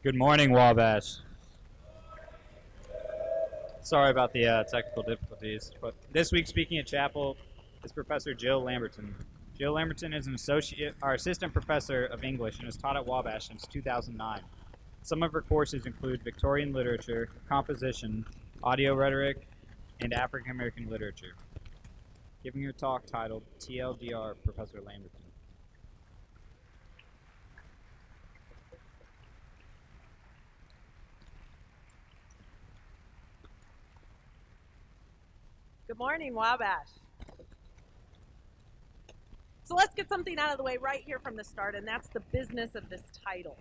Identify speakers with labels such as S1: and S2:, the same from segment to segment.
S1: Good morning, Wabash. Sorry about the technical difficulties, but this week speaking at chapel is Professor Jill Lamberton. Jill Lamberton is an assistant professor of English and has taught at Wabash since 2009. Some of her courses include Victorian literature, composition, audio rhetoric, and African American literature. Giving her talk titled TLDR, Professor Lamberton.
S2: Good morning, Wabash. So let's get something out of the way right here from the start, and that's the business of this title.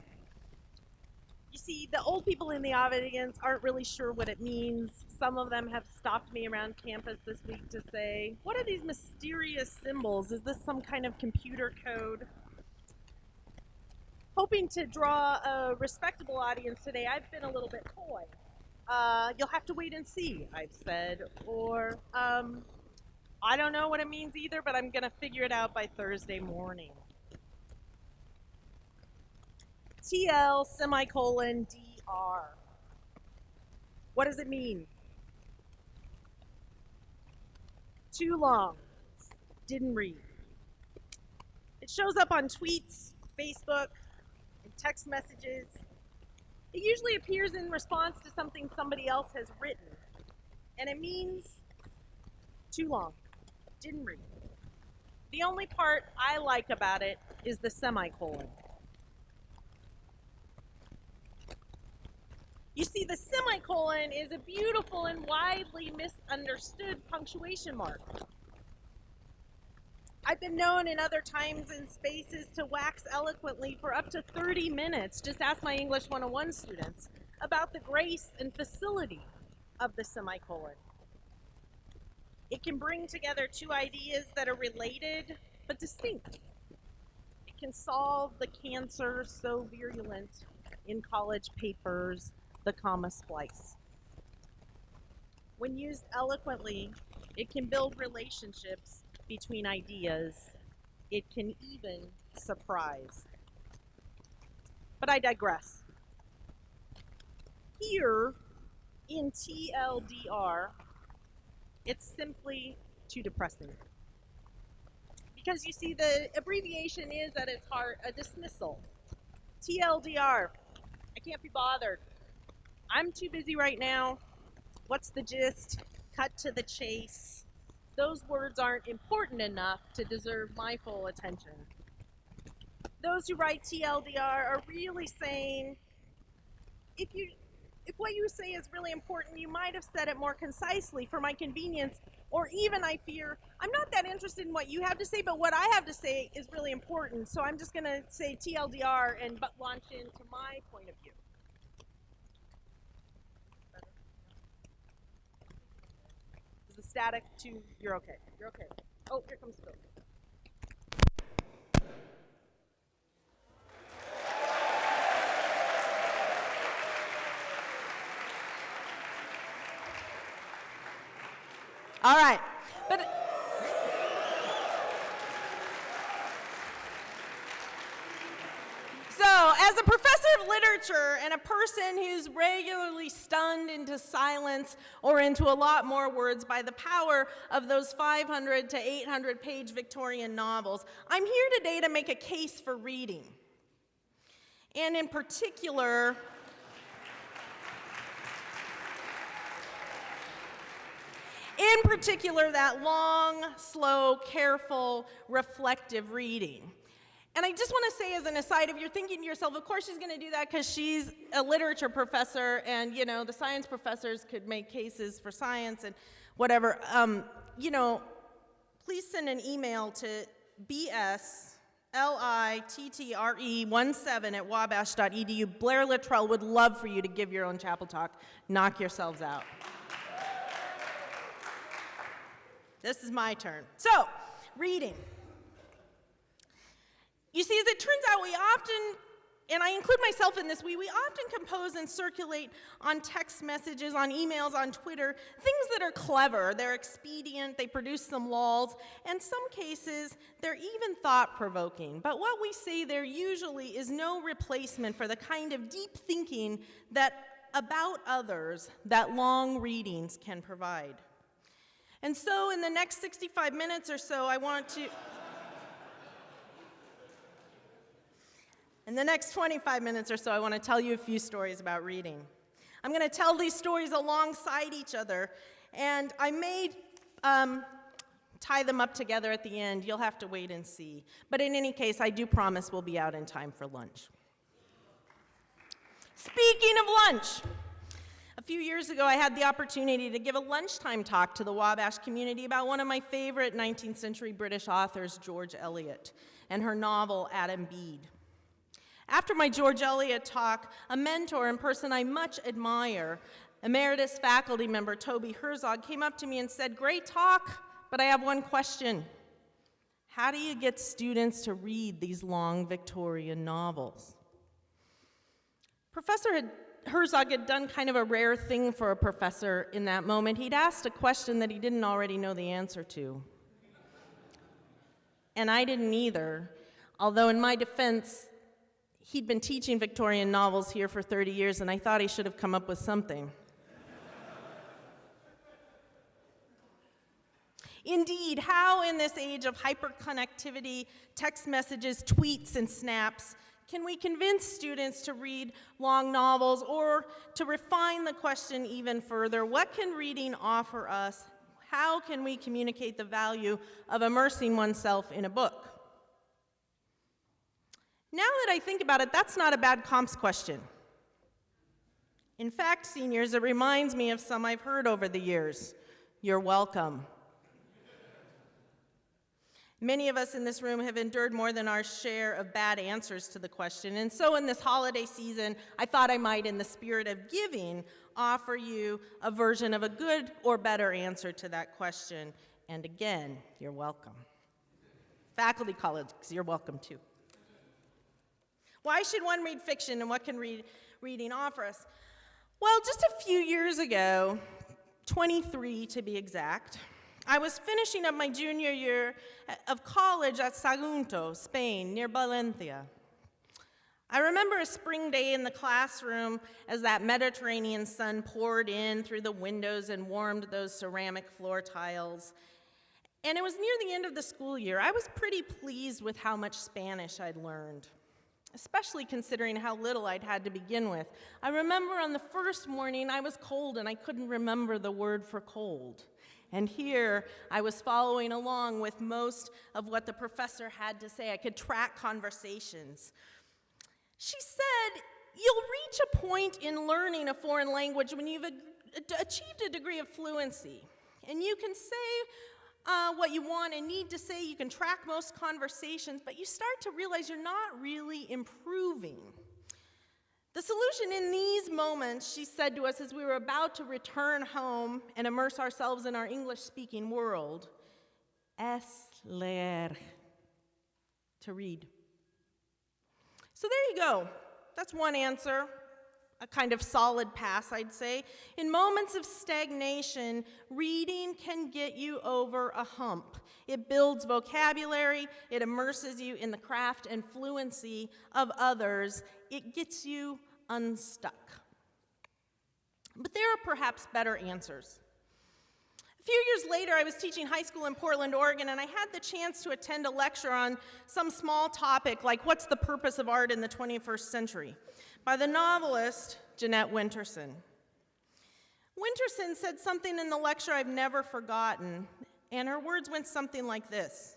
S2: You see, the old people in the audience aren't really sure what it means. Some of them have stopped me around campus this week to say, what are these mysterious symbols? Is this some kind of computer code? Hoping to draw a respectable audience today, I've been a little bit coy. You'll have to wait and see, I've said, or I don't know what it means either, but I'm going to figure it out by Thursday morning. TL semicolon DR. What does it mean? Too long. Didn't read. It shows up on tweets, Facebook, and text messages. It usually appears in response to something somebody else has written. And it means too long. Didn't read. The only part I like about it is the semicolon. You see, the semicolon is a beautiful and widely misunderstood punctuation mark. I've been known in other times and spaces to wax eloquently for up to 30 minutes, just ask my English 101 students, about the grace and facility of the semicolon. It can bring together two ideas that are related but distinct. It can solve the cancer so virulent in college papers, the comma splice. When used eloquently, it can build relationships between ideas. It can even surprise. But I digress. Here in TLDR, it's simply too depressing. Because you see, the abbreviation is at its heart a dismissal. TLDR, I can't be bothered. I'm too busy right now. What's the gist? Cut to the chase. Those words aren't important enough to deserve my full attention. Those who write TLDR are really saying, if what you say is really important, you might have said it more concisely for my convenience, or even, I fear, I'm not that interested in what you have to say, but what I have to say is really important, so I'm just going to say TLDR and launch into my point of view. Is the static too? You're okay. You're okay. Oh, here comes Phil. All right, but so as a professor of literature and a person who's regularly stunned into silence or into a lot more words by the power of those 500 to 800 page Victorian novels, I'm here today to make a case for reading. And in particular, that long, slow, careful, reflective reading. And I just want to say as an aside, if you're thinking to yourself, of course she's going to do that because she's a literature professor and, you know, the science professors could make cases for science and whatever, please send an email to bslitre17@wabash.edu. Blair Littrell would love for you to give your own chapel talk. Knock yourselves out. This is my turn. So, reading. You see, as it turns out, we often and I include myself in this, we often compose and circulate on text messages, on emails, on Twitter, things that are clever, they're expedient, they produce some lulls, and some cases, they're even thought-provoking. But what we say there usually is no replacement for the kind of deep thinking that about others that long readings can provide. And so in the next 65 minutes or so, In the next 25 minutes or so, I want to tell you a few stories about reading. I'm going to tell these stories alongside each other, and I may tie them up together at the end. You'll have to wait and see. But in any case, I do promise we'll be out in time for lunch. Speaking of lunch, a few years ago, I had the opportunity to give a lunchtime talk to the Wabash community about one of my favorite 19th century British authors, George Eliot, and her novel, Adam Bede. After my George Eliot talk, a mentor and person I much admire, emeritus faculty member Toby Herzog, came up to me and said, "Great talk, but I have one question. How do you get students to read these long Victorian novels?" Professor Herzog had done kind of a rare thing for a professor in that moment. He'd asked a question that he didn't already know the answer to. And I didn't either, although in my defense, he'd been teaching Victorian novels here for 30 years, and I thought he should have come up with something. Indeed, how in this age of hyperconnectivity, text messages, tweets, and snaps, can we convince students to read long novels, or to refine the question even further, what can reading offer us? How can we communicate the value of immersing oneself in a book? Now that I think about it, that's not a bad comps question. In fact, seniors, it reminds me of some I've heard over the years. You're welcome. Many of us in this room have endured more than our share of bad answers to the question, and so in this holiday season, I thought I might, in the spirit of giving, offer you a version of a good or better answer to that question. And again, you're welcome. Faculty colleagues, you're welcome too. Why should one read fiction, and what can reading offer us? Well, just a few years ago, 23 to be exact, I was finishing up my junior year of college at Sagunto, Spain, near Valencia. I remember a spring day in the classroom as that Mediterranean sun poured in through the windows and warmed those ceramic floor tiles. And it was near the end of the school year. I was pretty pleased with how much Spanish I'd learned, especially considering how little I'd had to begin with. I remember on the first morning I was cold and I couldn't remember the word for cold. And here I was following along with most of what the professor had to say. I could track conversations. She said, "You'll reach a point in learning a foreign language when you've achieved a degree of fluency. And you can say what you want and need to say, you can track most conversations, but you start to realize you're not really improving. The solution in these moments," she said to us as we were about to return home and immerse ourselves in our English-speaking world, "es leer," to read. So there you go. That's one answer. A kind of solid pass, I'd say. In moments of stagnation, reading can get you over a hump. It builds vocabulary, it immerses you in the craft and fluency of others, it gets you unstuck. But there are perhaps better answers. A few years later, I was teaching high school in Portland, Oregon, and I had the chance to attend a lecture on some small topic like what's the purpose of art in the 21st century, by the novelist Jeanette Winterson. Winterson said something in the lecture I've never forgotten, and her words went something like this: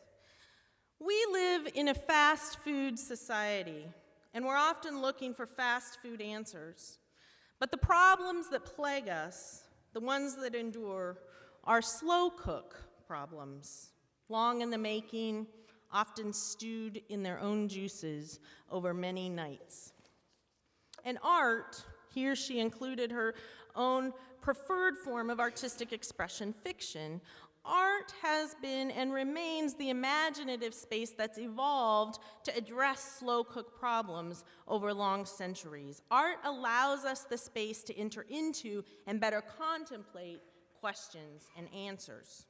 S2: "We live in a fast food society, and we're often looking for fast food answers. But the problems that plague us, the ones that endure, are slow cook problems, long in the making, often stewed in their own juices over many nights." And art, here she included her own preferred form of artistic expression, fiction. art has been and remains the imaginative space that's evolved to address slow-cook problems over long centuries. Art allows us the space to enter into and better contemplate questions and answers.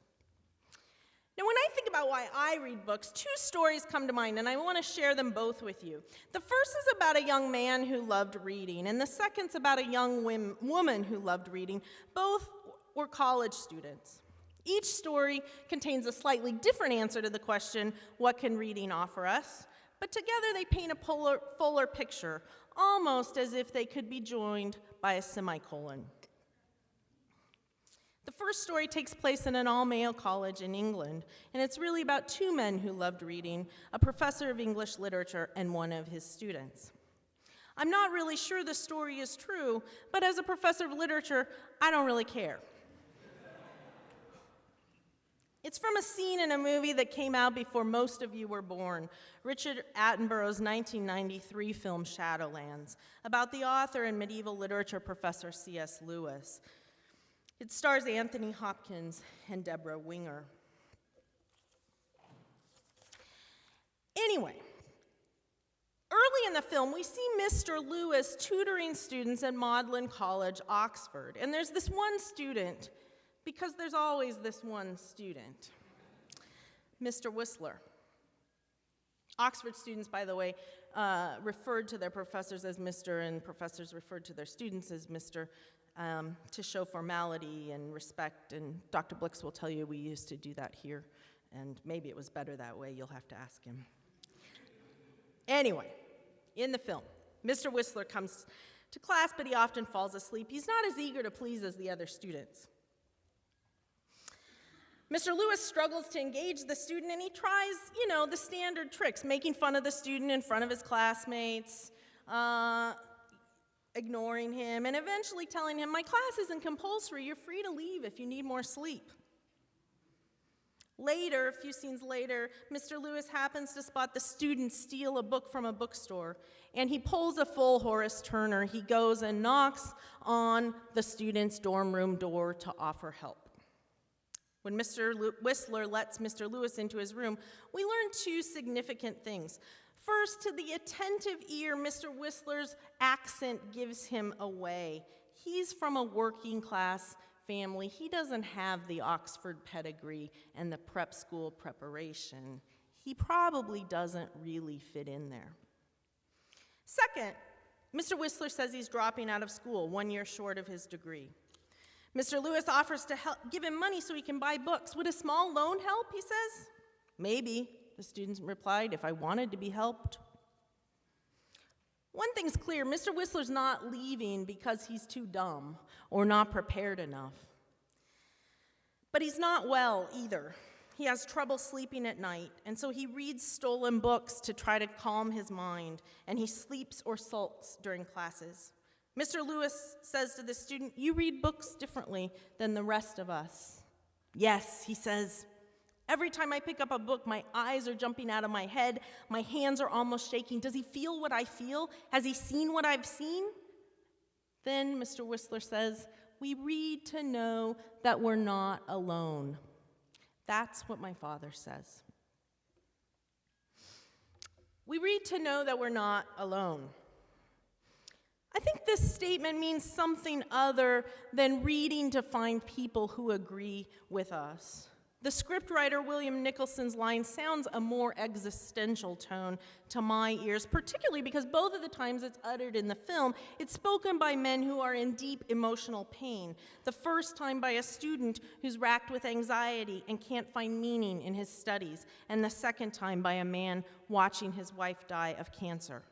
S2: Now, when I think about why I read books, two stories come to mind, and I want to share them both with you. The first is about a young man who loved reading, and the second's about a young woman who loved reading. Both were college students. Each story contains a slightly different answer to the question, what can reading offer us? But together they paint a fuller picture, almost as if they could be joined by a semicolon. The first story takes place in an all-male college in England, and it's really about two men who loved reading, a professor of English literature and one of his students. I'm not really sure the story is true, but as a professor of literature, I don't really care. It's from a scene in a movie that came out before most of you were born, Richard Attenborough's 1993 film Shadowlands, about the author and medieval literature professor C.S. Lewis. It stars Anthony Hopkins and Deborah Winger. Anyway, early in the film, we see Mr. Lewis tutoring students at Magdalen College, Oxford. And there's this one student, because there's always this one student, Mr. Whistler. Oxford students, by the way, referred to their professors as Mr., and professors referred to their students as Mr., to show formality and respect, and Dr. Blix will tell you we used to do that here, and maybe it was better that way. You'll have to ask him. Anyway, in the film, Mr. Whistler comes to class, but he often falls asleep. He's not as eager to please as the other students. Mr. Lewis struggles to engage the student, and he tries, the standard tricks, making fun of the student in front of his classmates, ignoring him, and eventually telling him, my class isn't compulsory, you're free to leave if you need more sleep. Later, a few scenes later, Mr. Lewis happens to spot the student steal a book from a bookstore, and he pulls a full Horace Turner. He goes and knocks on the student's dorm room door to offer help. When Mr. Whistler lets Mr. Lewis into his room, we learn two significant things. First, to the attentive ear, Mr. Whistler's accent gives him away. He's from a working class family. He doesn't have the Oxford pedigree and the prep school preparation. He probably doesn't really fit in there. Second, Mr. Whistler says he's dropping out of school, 1 year short of his degree. Mr. Lewis offers to give him money so he can buy books. Would a small loan help, he says? Maybe, the student replied, if I wanted to be helped. One thing's clear, Mr. Whistler's not leaving because he's too dumb or not prepared enough. But he's not well either. He has trouble sleeping at night, and so he reads stolen books to try to calm his mind, and he sleeps or sulks during classes. Mr. Lewis says to the student, you read books differently than the rest of us. Yes, he says, every time I pick up a book, my eyes are jumping out of my head, my hands are almost shaking. Does he feel what I feel? Has he seen what I've seen? Then Mr. Whistler says, we read to know that we're not alone. That's what my father says. We read to know that we're not alone. I think this statement means something other than reading to find people who agree with us. The scriptwriter William Nicholson's line sounds a more existential tone to my ears, particularly because both of the times it's uttered in the film, it's spoken by men who are in deep emotional pain. The first time by a student who's racked with anxiety and can't find meaning in his studies, and the second time by a man watching his wife die of cancer.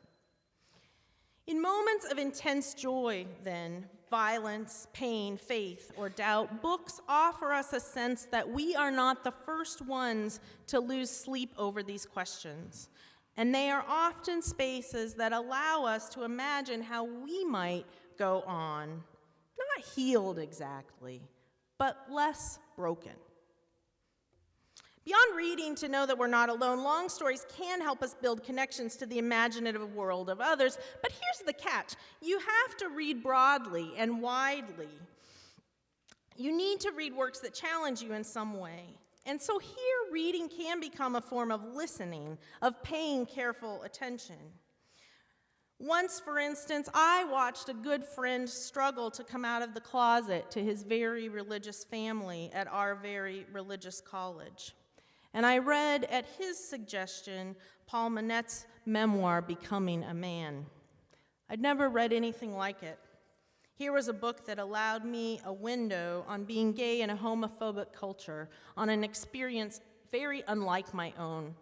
S2: In moments of intense joy, then, violence, pain, faith, or doubt, books offer us a sense that we are not the first ones to lose sleep over these questions. And they are often spaces that allow us to imagine how we might go on, not healed exactly, but less broken. Beyond reading to know that we're not alone, long stories can help us build connections to the imaginative world of others, but here's the catch. You have to read broadly and widely. You need to read works that challenge you in some way. And so here, reading can become a form of listening, of paying careful attention. Once, for instance, I watched a good friend struggle to come out of the closet to his very religious family at our very religious college. And I read, at his suggestion, Paul Manette's memoir, Becoming a Man. I'd never read anything like it. Here was a book that allowed me a window on being gay in a homophobic culture, on an experience very unlike my own.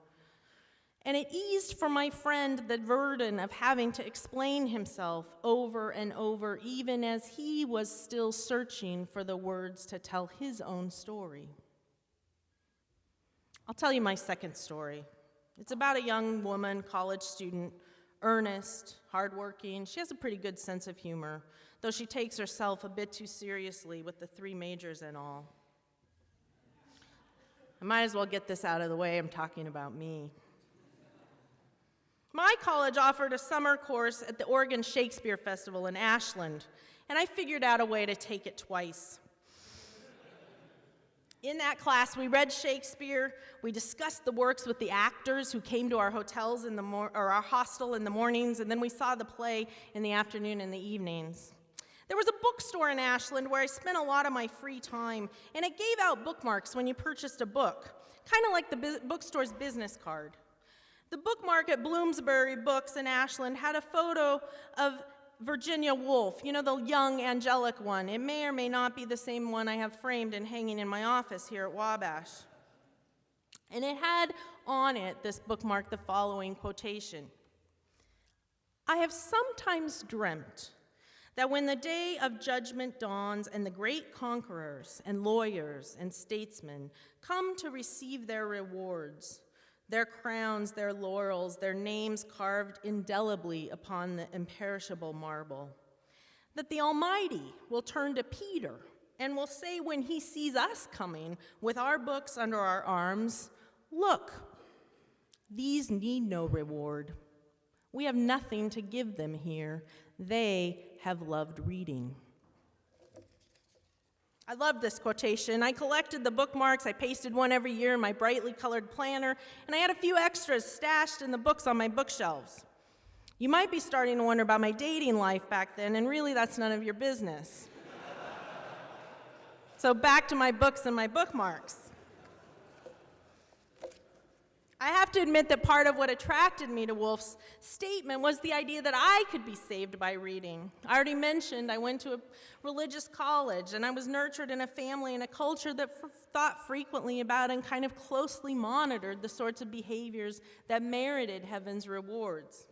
S2: And it eased for my friend the burden of having to explain himself over and over, even as he was still searching for the words to tell his own story. I'll tell you my second story. It's about a young woman, college student, earnest, hardworking. She has a pretty good sense of humor, though she takes herself a bit too seriously with the 3 majors and all. I might as well get this out of the way. I'm talking about me. My college offered a summer course at the Oregon Shakespeare Festival in Ashland, and I figured out a way to take it twice. In that class, we read Shakespeare, we discussed the works with the actors who came to our hotels or our hostel in the mornings, and then we saw the play in the afternoon and the evenings. There was a bookstore in Ashland where I spent a lot of my free time, and it gave out bookmarks when you purchased a book, kind of like the bookstore's business card. The bookmark at Bloomsbury Books in Ashland had a photo of Virginia Woolf, you know, the young, angelic one. It may or may not be the same one I have framed and hanging in my office here at Wabash. And it had on it, this bookmark, the following quotation: "I have sometimes dreamt that when the day of judgment dawns and the great conquerors and lawyers and statesmen come to receive their rewards, their crowns, their laurels, their names carved indelibly upon the imperishable marble, that the Almighty will turn to Peter and will say when he sees us coming with our books under our arms, 'Look, these need no reward. We have nothing to give them here. They have loved reading.'" I love this quotation. I collected the bookmarks. I pasted one every year in my brightly colored planner, and I had a few extras stashed in the books on my bookshelves. You might be starting to wonder about my dating life back then, and really that's none of your business. So back to my books and my bookmarks. I have to admit that part of what attracted me to Woolf's statement was the idea that I could be saved by reading. I already mentioned I went to a religious college, and I was nurtured in a family and a culture that thought frequently about and kind of closely monitored the sorts of behaviors that merited heaven's rewards.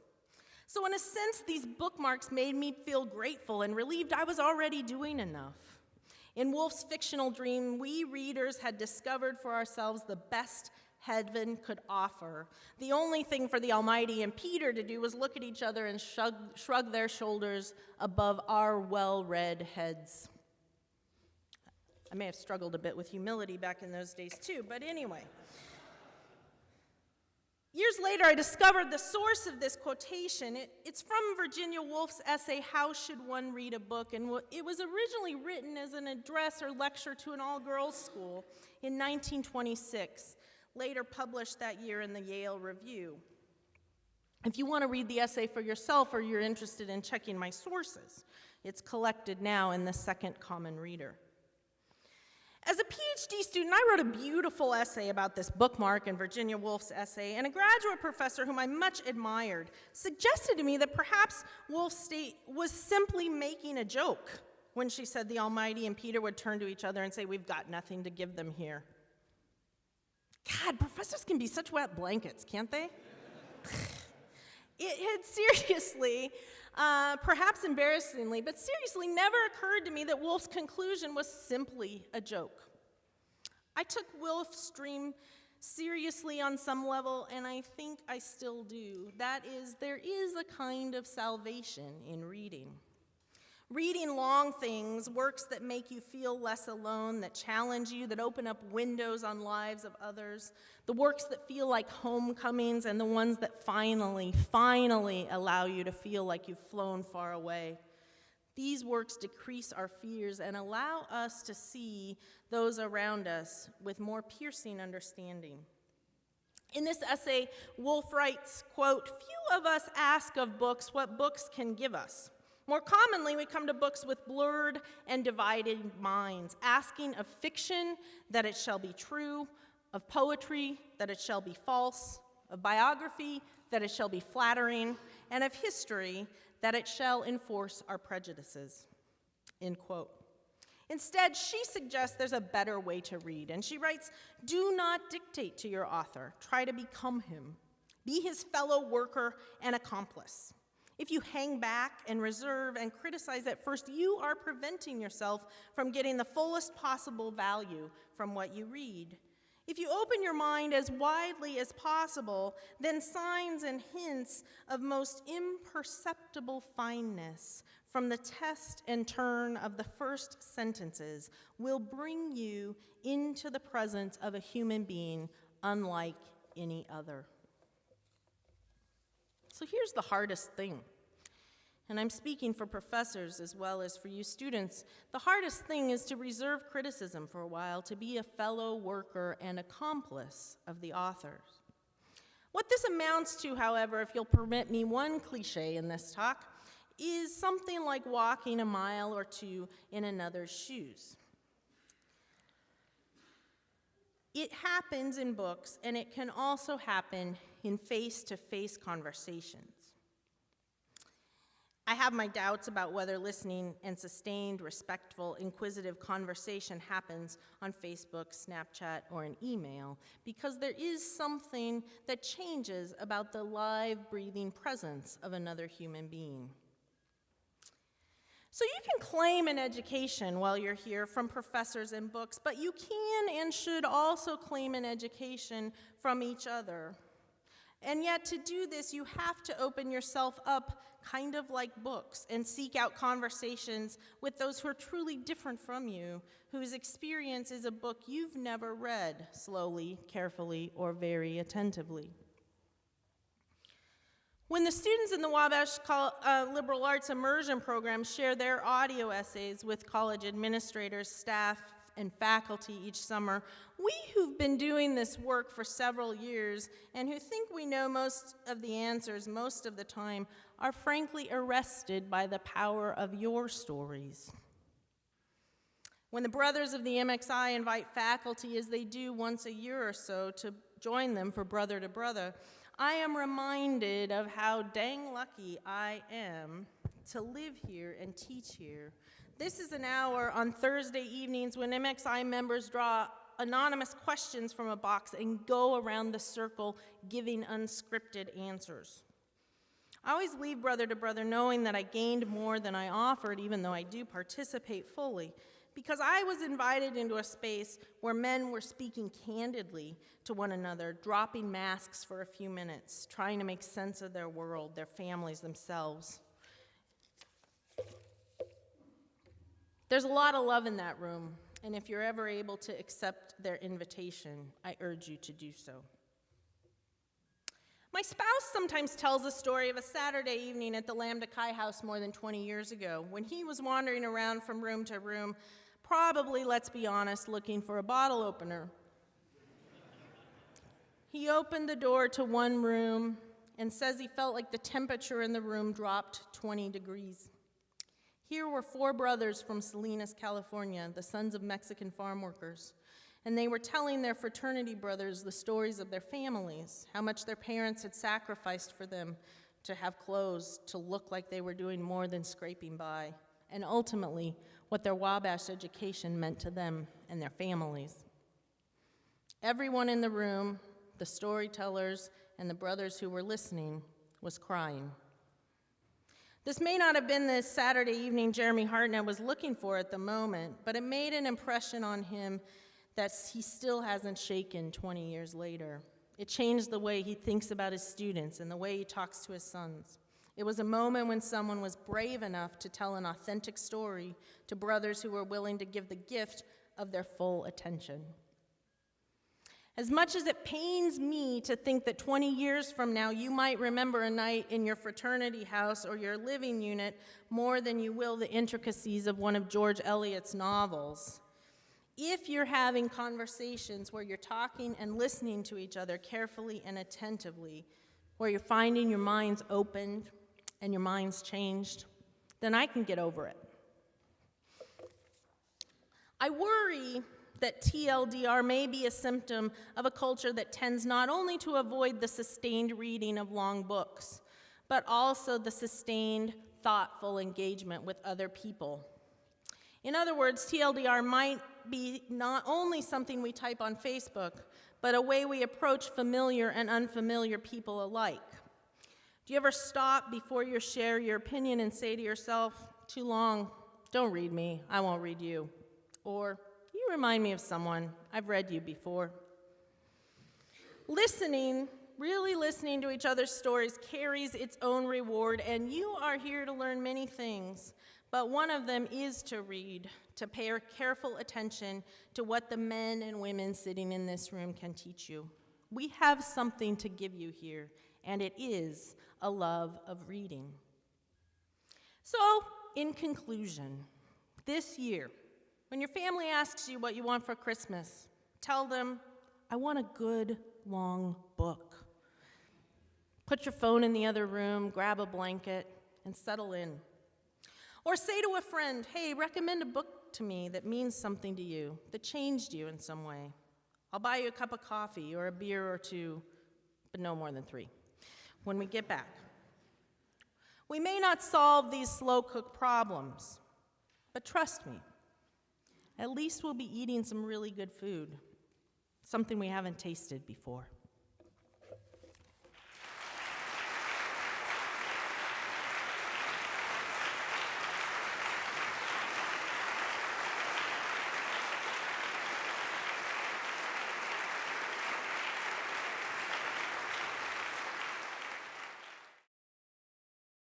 S2: So in a sense, these bookmarks made me feel grateful and relieved I was already doing enough. In Woolf's fictional dream, we readers had discovered for ourselves the best heaven could offer. The only thing for the Almighty and Peter to do was look at each other and shrug their shoulders above our well-read heads. I may have struggled a bit with humility back in those days too, but anyway. Years later, I discovered the source of this quotation. It's from Virginia Woolf's essay, "How Should One Read a Book?" And it was originally written as an address or lecture to an all-girls school in 1926. Later published that year in the Yale Review. If you want to read the essay for yourself or you're interested in checking my sources, it's collected now in the Second Common Reader. As a PhD student, I wrote a beautiful essay about this bookmark and Virginia Woolf's essay, and a graduate professor whom I much admired suggested to me that perhaps Woolf was simply making a joke when she said the Almighty and Peter would turn to each other and say, "We've got nothing to give them here." God, professors can be such wet blankets, can't they? It had seriously, perhaps embarrassingly, but seriously never occurred to me that Woolf's conclusion was simply a joke. I took Woolf's dream seriously on some level, and I think I still do. That is, there is a kind of salvation in reading. Reading long things, works that make you feel less alone, that challenge you, that open up windows on lives of others, the works that feel like homecomings, and the ones that finally allow you to feel like you've flown far away.
S3: These works decrease our fears and allow us to see those around us with more piercing understanding. In this essay, Woolf writes, quote, "Few of us ask of books what books can give us. More commonly, we come to books with blurred and divided minds, asking of fiction that it shall be true, of poetry that it shall be false, of biography that it shall be flattering, and of history that it shall enforce our prejudices," end quote. Instead, she suggests there's a better way to read, and she writes, "Do not dictate to your author. Try to become him. Be his fellow worker and accomplice. If you hang back and reserve and criticize at first, you are preventing yourself from getting the fullest possible value from what you read. If you open your mind as widely as possible, then signs and hints of most imperceptible fineness from the test and turn of the first sentences will bring you into the presence of a human being unlike any other." So here's the hardest thing, and I'm speaking for professors as well as for you students. The hardest thing is to reserve criticism for a while, to be a fellow worker and accomplice of the authors. What this amounts to, however, if you'll permit me one cliche in this talk, is something like walking a mile or two in another's shoes. It happens in books, and it can also happen in face-to-face conversations. I have my doubts about whether listening and sustained, respectful, inquisitive conversation happens on Facebook, Snapchat, or an email, because there is something that changes about the live, breathing presence of another human being. So you can claim an education while you're here from professors and books, but you can and should also claim an education from each other. And yet to do this, you have to open yourself up kind of like books and seek out conversations with those who are truly different from you, whose experience is a book you've never read slowly, carefully, or very attentively. When the students in the Wabash Liberal Arts Immersion Program share their audio essays with college administrators, staff, and faculty each summer, we who've been doing this work for several years and who think we know most of the answers most of the time are frankly arrested by the power of your stories. When the brothers of the MXI invite faculty, as they do once a year or so, to join them for Brother to Brother, I am reminded of how dang lucky I am to live here and teach here. This is an hour on Thursday evenings when MXI members draw anonymous questions from a box and go around the circle giving unscripted answers. I always leave Brother to Brother knowing that I gained more than I offered, even though I do participate fully, because I was invited into a space where men were speaking candidly to one another, dropping masks for a few minutes, trying to make sense of their world, their families, themselves. There's a lot of love in that room, and if you're ever able to accept their invitation, I urge you to do so. My spouse sometimes tells the story of a Saturday evening at the Lambda Chi house more than 20 years ago, when he was wandering around from room to room, probably, let's be honest, looking for a bottle opener. He opened the door to one room and says he felt like the temperature in the room dropped 20 degrees. Here were 4 brothers from Salinas, California, the sons of Mexican farm workers, and they were telling their fraternity brothers the stories of their families, how much their parents had sacrificed for them to have clothes, to look like they were doing more than scraping by, and ultimately what their Wabash education meant to them and their families. Everyone in the room, the storytellers and the brothers who were listening, was crying. This may not have been the Saturday evening Jeremy Hartnett was looking for at the moment, but it made an impression on him that he still hasn't shaken 20 years later. It changed the way he thinks about his students and the way he talks to his sons. It was a moment when someone was brave enough to tell an authentic story to brothers who were willing to give the gift of their full attention. As much as it pains me to think that 20 years from now you might remember a night in your fraternity house or your living unit more than you will the intricacies of one of George Eliot's novels, if you're having conversations where you're talking and listening to each other carefully and attentively, where you're finding your minds opened and your minds changed, then I can get over it. I worry that TLDR may be a symptom of a culture that tends not only to avoid the sustained reading of long books, but also the sustained, thoughtful engagement with other people. In other words, TLDR might be not only something we type on Facebook, but a way we approach familiar and unfamiliar people alike. Do you ever stop before you share your opinion and say to yourself, "Too long, don't read me, I won't read you," or "You remind me of someone, I've read you before"? Listening, really listening to each other's stories carries its own reward, and you are here to learn many things, but one of them is to read, to pay careful attention to what the men and women sitting in this room can teach you. We have something to give you here, and it is a love of reading. So, in conclusion, this year, when your family asks you what you want for Christmas, tell them, "I want a good, long book." Put your phone in the other room, grab a blanket, and settle in. Or say to a friend, "Hey, recommend a book to me that means something to you, that changed you in some way. I'll buy you a cup of coffee or a beer or two, but no more than 3, when we get back." We may not solve these slow-cook problems, but trust me, at least we'll be eating some really good food, something we haven't tasted before.